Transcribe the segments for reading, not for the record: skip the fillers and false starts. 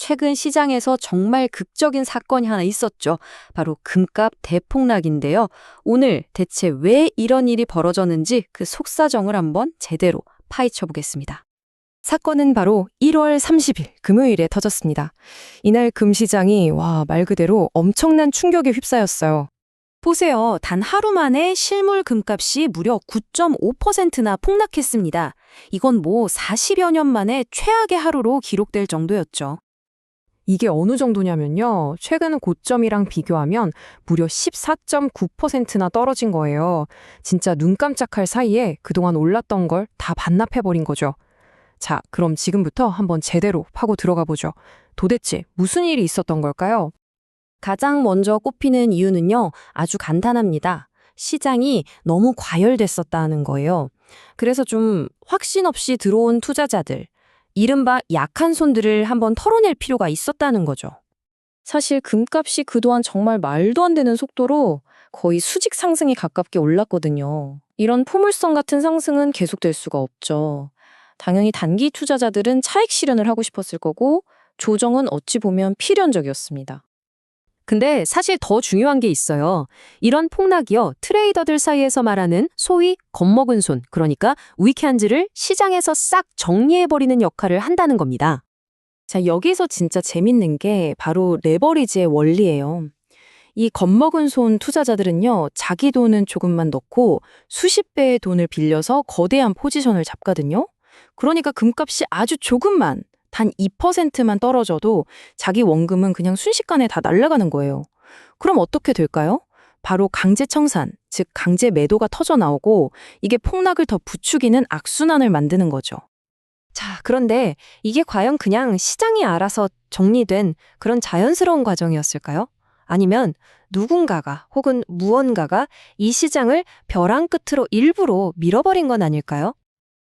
최근 시장에서 정말 극적인 사건이 하나 있었죠. 바로 금값 대폭락인데요. 오늘 대체 왜 이런 일이 벌어졌는지 그 속사정을 한번 제대로 파헤쳐 보겠습니다. 사건은 바로 1월 30일 금요일에 터졌습니다. 이날 금시장이 말 그대로 엄청난 충격에 휩싸였어요. 보세요. 단 하루 만에 실물 금값이 무려 9.5%나 폭락했습니다. 이건 40여 년 만에 최악의 하루로 기록될 정도였죠. 이게 어느 정도냐면요. 최근 고점이랑 비교하면 무려 14.9%나 떨어진 거예요. 진짜 눈 깜짝할 사이에 그동안 올랐던 걸 다 반납해버린 거죠. 자, 그럼 지금부터 한번 제대로 파고 들어가 보죠. 도대체 무슨 일이 있었던 걸까요? 가장 먼저 꼽히는 이유는요, 아주 간단합니다. 시장이 너무 과열됐었다는 거예요. 그래서 좀 확신 없이 들어온 투자자들, 이른바 약한 손들을 한번 털어낼 필요가 있었다는 거죠. 사실 금값이 그동안 정말 말도 안 되는 속도로 거의 수직 상승에 가깝게 올랐거든요. 이런 포물선 같은 상승은 계속될 수가 없죠. 당연히 단기 투자자들은 차익 실현을 하고 싶었을 거고, 조정은 어찌 보면 필연적이었습니다. 근데 사실 더 중요한 게 있어요. 이런 폭락이요, 트레이더들 사이에서 말하는 소위 겁먹은 손, 그러니까 위크핸즈를 시장에서 싹 정리해버리는 역할을 한다는 겁니다. 자, 여기서 진짜 재밌는 게 바로 레버리지의 원리예요. 이 겁먹은 손 투자자들은요, 자기 돈은 조금만 넣고 수십 배의 돈을 빌려서 거대한 포지션을 잡거든요. 그러니까 금값이 아주 조금만, 단 2%만 떨어져도 자기 원금은 그냥 순식간에 다 날아가는 거예요. 그럼 어떻게 될까요? 바로 강제 청산, 즉 강제 매도가 터져 나오고 이게 폭락을 더 부추기는 악순환을 만드는 거죠. 자, 그런데 이게 과연 그냥 시장이 알아서 정리된 그런 자연스러운 과정이었을까요? 아니면 누군가가 혹은 무언가가 이 시장을 벼랑 끝으로 일부러 밀어버린 건 아닐까요?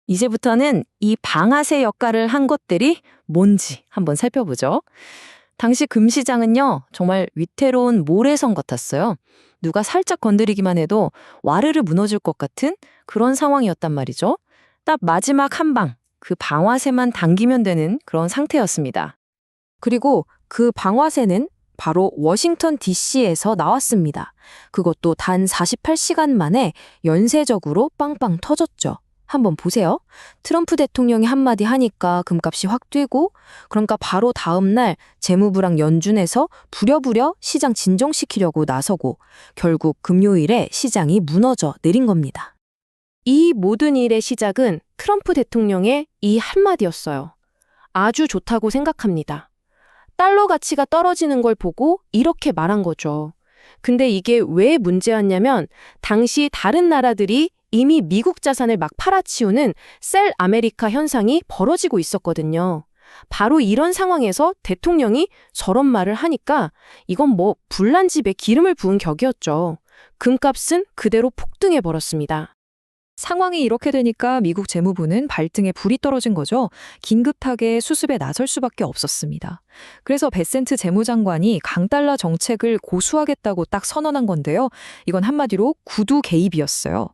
이제부터는 이 방아쇠 역할을 한 것들이 뭔지 한번 살펴보죠. 당시 금시장은요, 정말 위태로운 모래성 같았어요. 누가 살짝 건드리기만 해도 와르르 무너질 것 같은 그런 상황이었단 말이죠. 딱 마지막 한 방, 그 방아쇠만 당기면 되는 그런 상태였습니다. 그리고 그 방아쇠는 바로 워싱턴 DC에서 나왔습니다. 그것도 단 48시간 만에 연쇄적으로 빵빵 터졌죠. 한번 보세요. 트럼프 대통령이 한마디 하니까 금값이 확 뛰고, 그러니까 바로 다음 날 재무부랑 연준에서 부랴부랴 시장 진정시키려고 나서고 결국 금요일에 시장이 무너져 내린 겁니다. 이 모든 일의 시작은 트럼프 대통령의 이 한마디였어요. 아주 좋다고 생각합니다. 달러 가치가 떨어지는 걸 보고 이렇게 말한 거죠. 근데 이게 왜 문제였냐면 당시 다른 나라들이 이미 미국 자산을 막 팔아치우는 셀 아메리카 현상이 벌어지고 있었거든요. 바로 이런 상황에서 대통령이 저런 말을 하니까 이건 불난 집에 기름을 부은 격이었죠. 금값은 그대로 폭등해 버렸습니다. 상황이 이렇게 되니까 미국 재무부는 발등에 불이 떨어진 거죠. 긴급하게 수습에 나설 수밖에 없었습니다. 그래서 베센트 재무장관이 강달러 정책을 고수하겠다고 딱 선언한 건데요. 이건 한마디로 구두 개입이었어요.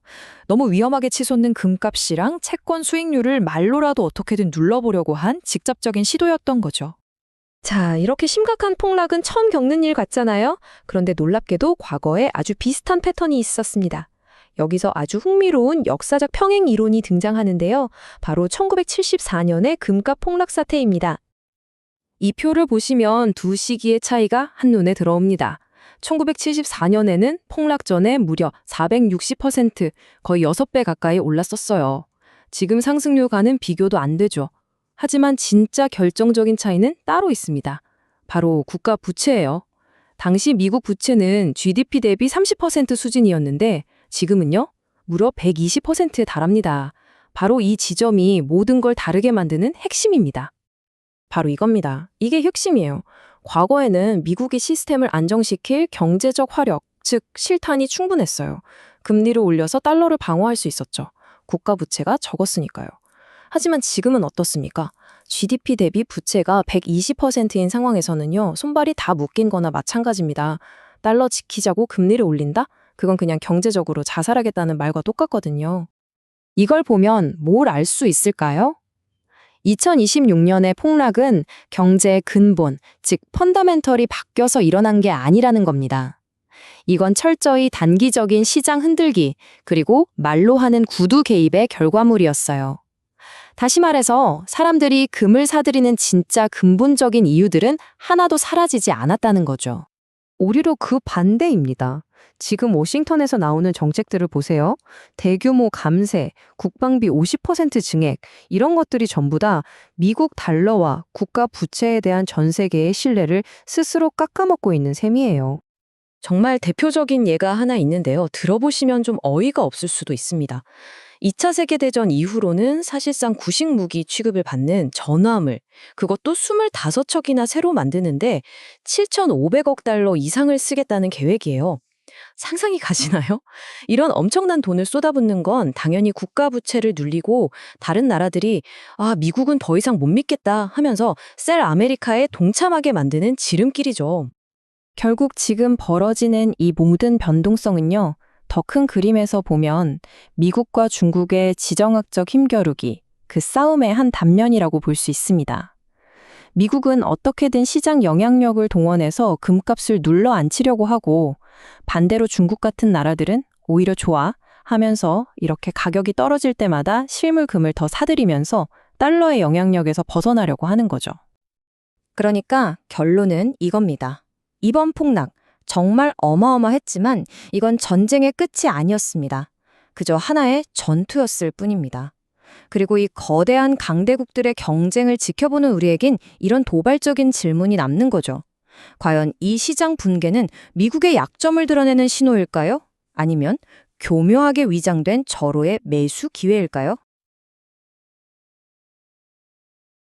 너무 위험하게 치솟는 금값이랑 채권 수익률을 말로라도 어떻게든 눌러보려고 한 직접적인 시도였던 거죠. 자, 이렇게 심각한 폭락은 처음 겪는 일 같잖아요. 그런데 놀랍게도 과거에 아주 비슷한 패턴이 있었습니다. 여기서 아주 흥미로운 역사적 평행 이론이 등장하는데요. 바로 1974년의 금값 폭락 사태입니다. 이 표를 보시면 두 시기의 차이가 한눈에 들어옵니다. 1974년에는 폭락 전에 무려 460%, 거의 6배 가까이 올랐었어요. 지금 상승률과는 비교도 안 되죠. 하지만 진짜 결정적인 차이는 따로 있습니다. 바로 국가 부채예요. 당시 미국 부채는 GDP 대비 30% 수준이었는데 지금은요, 무려 120%에 달합니다. 바로 이 지점이 모든 걸 다르게 만드는 핵심입니다. 바로 이겁니다. 이게 핵심이에요. 과거에는 미국이 시스템을 안정시킬 경제적 화력, 즉 실탄이 충분했어요. 금리를 올려서 달러를 방어할 수 있었죠. 국가 부채가 적었으니까요. 하지만 지금은 어떻습니까? GDP 대비 부채가 120%인 상황에서는요, 손발이 다 묶인 거나 마찬가지입니다. 달러 지키자고 금리를 올린다? 그건 그냥 경제적으로 자살하겠다는 말과 똑같거든요. 이걸 보면 뭘 알 수 있을까요? 2026년의 폭락은 경제의 근본, 즉 펀더멘털이 바뀌어서 일어난 게 아니라는 겁니다. 이건 철저히 단기적인 시장 흔들기, 그리고 말로 하는 구두 개입의 결과물이었어요. 다시 말해서 사람들이 금을 사들이는 진짜 근본적인 이유들은 하나도 사라지지 않았다는 거죠. 오히려 그 반대입니다. 지금 워싱턴에서 나오는 정책들을 보세요. 대규모 감세, 국방비 50% 증액, 이런 것들이 전부 다 미국 달러와 국가 부채에 대한 전 세계의 신뢰를 스스로 깎아먹고 있는 셈이에요. 정말 대표적인 예가 하나 있는데요. 들어보시면 좀 어이가 없을 수도 있습니다. 2차 세계대전 이후로는 사실상 구식 무기 취급을 받는 전함을, 그것도 25척이나 새로 만드는데 7,500억 달러 이상을 쓰겠다는 계획이에요. 상상이 가시나요? 이런 엄청난 돈을 쏟아붓는 건 당연히 국가 부채를 눌리고 다른 나라들이 미국은 더 이상 못 믿겠다 하면서 셀 아메리카에 동참하게 만드는 지름길이죠. 결국 지금 벌어지는 이 모든 변동성은요, 더 큰 그림에서 보면 미국과 중국의 지정학적 힘겨루기, 그 싸움의 한 단면이라고 볼 수 있습니다. 미국은 어떻게든 시장 영향력을 동원해서 금값을 눌러 앉히려고 하고, 반대로 중국 같은 나라들은 오히려 좋아 하면서 이렇게 가격이 떨어질 때마다 실물 금을 더 사들이면서 달러의 영향력에서 벗어나려고 하는 거죠. 그러니까 결론은 이겁니다. 이번 폭락, 정말 어마어마했지만 이건 전쟁의 끝이 아니었습니다. 그저 하나의 전투였을 뿐입니다. 그리고 이 거대한 강대국들의 경쟁을 지켜보는 우리에겐 이런 도발적인 질문이 남는 거죠. 과연 이 시장 붕괴는 미국의 약점을 드러내는 신호일까요? 아니면 교묘하게 위장된 절호의 매수 기회일까요?